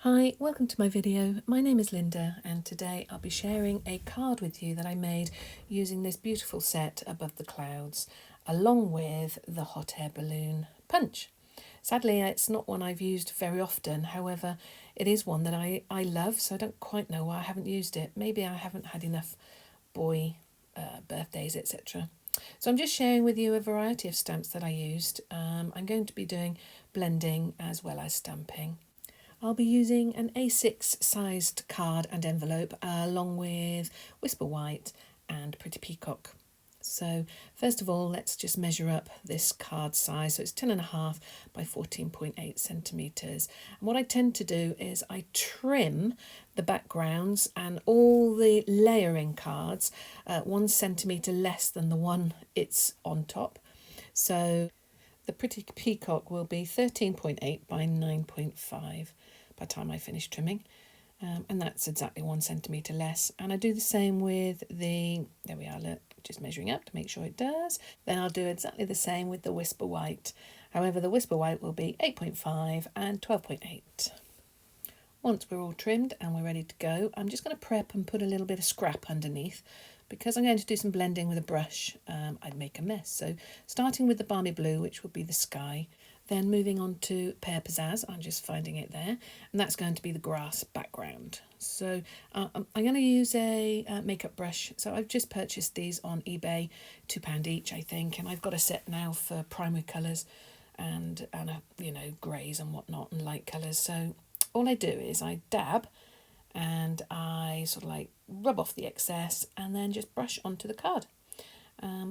Hi, welcome to my video. My name is Linda and today I'll be sharing a card with you that I made using this beautiful set Above the Clouds along with the hot air balloon punch. Sadly, it's not one I've used very often, however it is one that I love, so I don't quite know why I haven't used it. Maybe I haven't had enough boy birthdays, etc. So I'm just sharing with you a variety of stamps that I used. I'm going to be doing blending as well as stamping. I'll be using an A6 sized card and envelope along with Whisper White and Pretty Peacock. So first of all, let's just measure up this card size. So it's 10.5 by 14.8 centimetres. And what I tend to do is I trim the backgrounds and all the layering cards 1 centimetre less than the one it's on top. So the Pretty Peacock will be 13.8 by 9.5 by the time I finish trimming. And that's exactly 1 centimetre less. And I do the same with the, there we are, look, just measuring up to make sure it does. Then I'll do exactly the same with the Whisper White. However, the Whisper White will be 8.5 and 12.8. Once we're all trimmed and we're ready to go, I'm just going to prep and put a little bit of scrap underneath because I'm going to do some blending with a brush. I'd make a mess. So starting with the balmy blue, which will be the sky, then moving on to Pear Pizzazz, I'm just finding it there, and that's going to be the grass background. So I'm going to use a makeup brush. So I've just purchased these on eBay, £2 each, I think, and I've got a set now for primary colours and you know, greys and whatnot and light colours. So all I do is I dab and I sort of like rub off the excess and then just brush onto the card.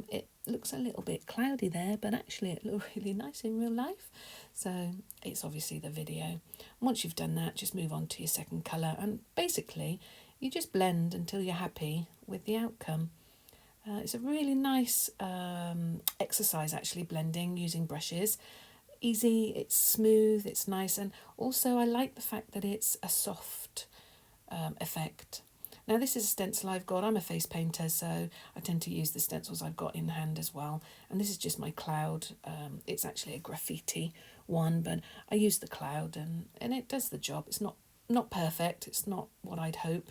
It looks a little bit cloudy there, but actually it looks really nice in real life. So it's obviously the video. Once you've done that, just move on to your second colour and basically you just blend until you're happy with the outcome. It's a really nice exercise actually, blending using brushes. Easy, it's smooth, it's nice, and also I like the fact that it's a soft effect. Now this is a stencil I've got. I'm a face painter, so I tend to use the stencils I've got in hand as well. And this is just my cloud. It's actually a graffiti one, but I use the cloud and it does the job. It's not perfect. It's not what I'd hope.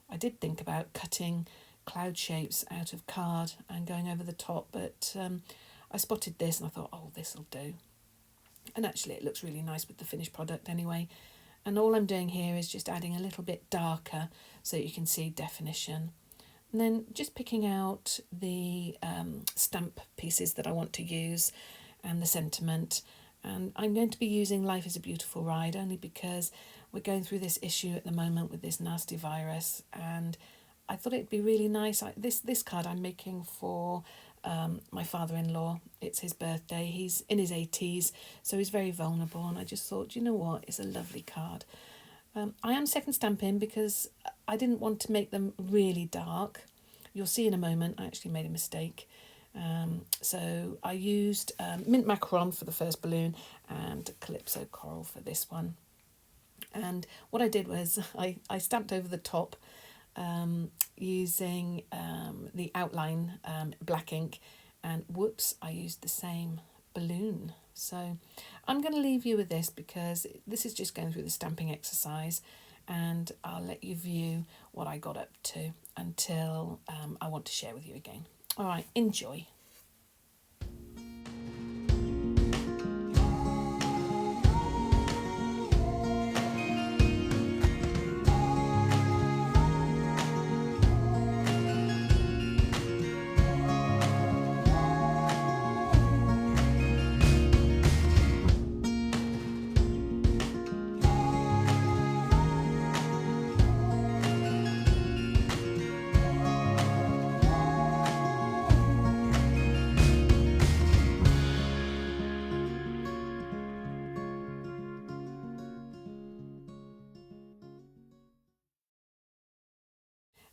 I did think about cutting cloud shapes out of card and going over the top, but I spotted this and I thought, oh, this'll do. And actually it looks really nice with the finished product anyway. And all I'm doing here is just adding a little bit darker so you can see definition. And then just picking out the stamp pieces that I want to use and the sentiment. And I'm going to be using Life is a Beautiful Ride only because we're going through this issue at the moment with this nasty virus. And I thought it'd be really nice. This card I'm making for my father-in-law. It's his birthday. He's in his 80s, so he's very vulnerable, and I just thought, you know what, it's a lovely card. I am second stamping because I didn't want to make them really dark. You'll see in a moment I actually made a mistake. So I used mint macaron for the first balloon and calypso coral for this one. And what I did was I stamped over the top using the outline black ink, and whoops, I used the same balloon. So I'm going to leave you with this because this is just going through the stamping exercise, and I'll let you view what I got up to until I want to share with you again. All right, enjoy.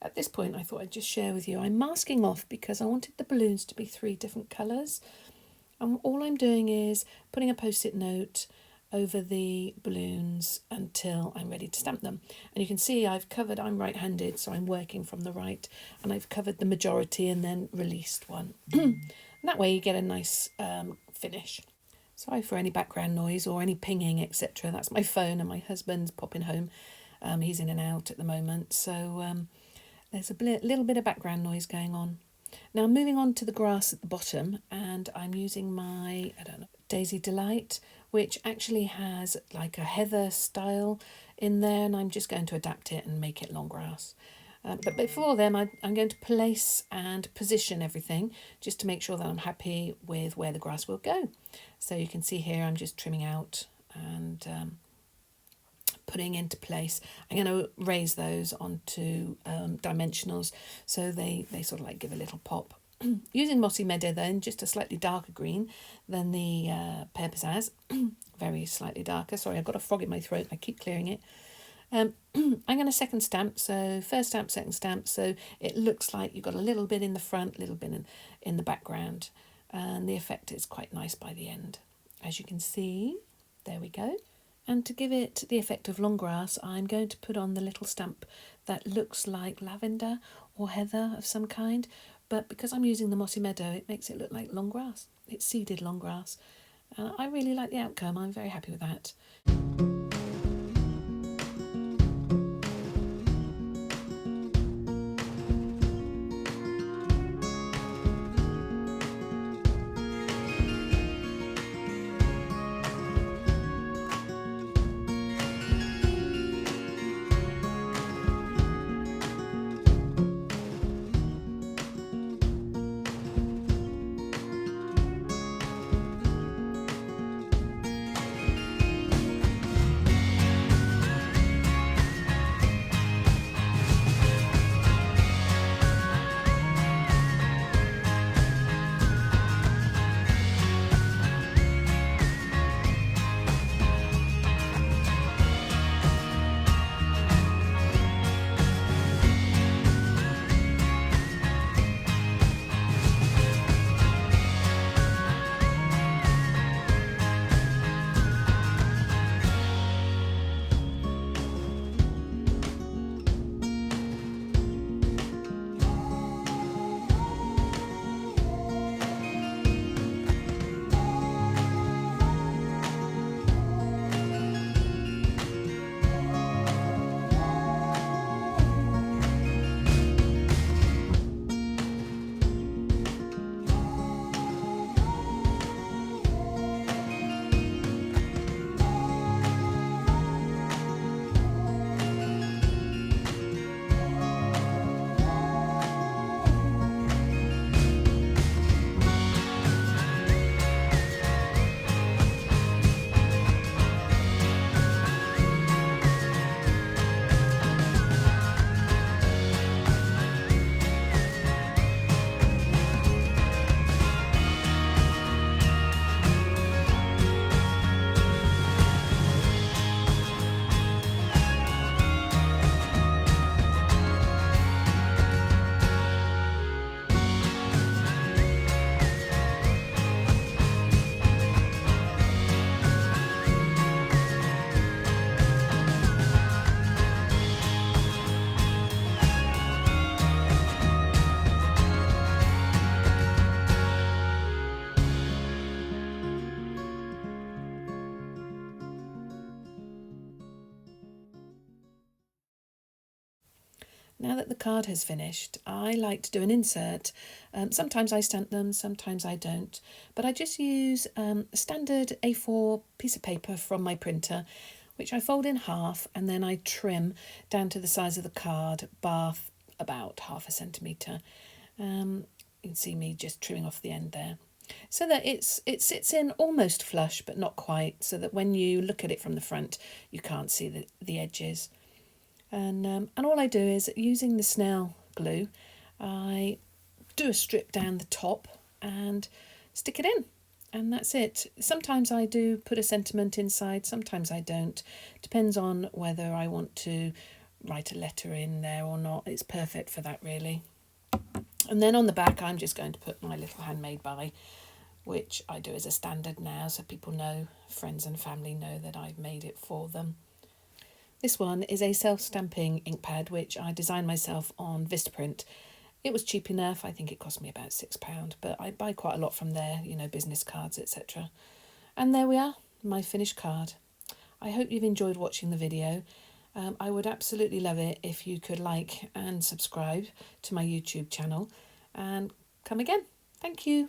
At this point, I thought I'd just share with you. I'm masking off because I wanted the balloons to be 3 different colours. And all I'm doing is putting a post-it note over the balloons until I'm ready to stamp them. And you can see I've covered, I'm right-handed, so I'm working from the right, and I've covered the majority and then released one. And that way you get a nice finish. Sorry for any background noise or any pinging, etc. That's my phone, and my husband's popping home. He's in and out at the moment, so there's a little bit of background noise going on. Now moving on to the grass at the bottom, and I'm using my, I don't know, Daisy Delight, which actually has like a heather style in there, and I'm just going to adapt it and make it long grass. But before then, I'm going to place and position everything just to make sure that I'm happy with where the grass will go. So you can see here I'm just trimming out and putting into place. I'm going to raise those onto dimensionals so they sort of like give a little pop. Using Mossy Meadow then, just a slightly darker green than the Pear Pizzazz. Very slightly darker. Sorry, I've got a frog in my throat. I keep clearing it. I'm going to second stamp, so first stamp, second stamp, so it looks like you've got a little bit in the front, a little bit in the background, and the effect is quite nice by the end. As you can see, there we go. And to give it the effect of long grass, I'm going to put on the little stamp that looks like lavender or heather of some kind, but because I'm using the Mossy Meadow, it makes it look like long grass. It's seeded long grass. I really like the outcome. I'm very happy with that. Now that the card has finished, I like to do an insert. Sometimes I stamp them, sometimes I don't. But I just use a standard A4 piece of paper from my printer, which I fold in half and then I trim down to the size of the card, bath about 1/2 centimetre. You can see me just trimming off the end there. So that it sits in almost flush, but not quite, so that when you look at it from the front, you can't see the edges. And all I do is, using the Snell glue, I do a strip down the top and stick it in, and that's it. Sometimes I do put a sentiment inside, sometimes I don't. Depends on whether I want to write a letter in there or not. It's perfect for that, really. And then on the back, I'm just going to put my little handmade by, which I do as a standard now, so people know, friends and family know that I've made it for them. This one is a self-stamping ink pad, which I designed myself on Vistaprint. It was cheap enough. I think it cost me about £6, but I buy quite a lot from there, you know, business cards, etc. And there we are, my finished card. I hope you've enjoyed watching the video. I would absolutely love it if you could like and subscribe to my YouTube channel and come again. Thank you.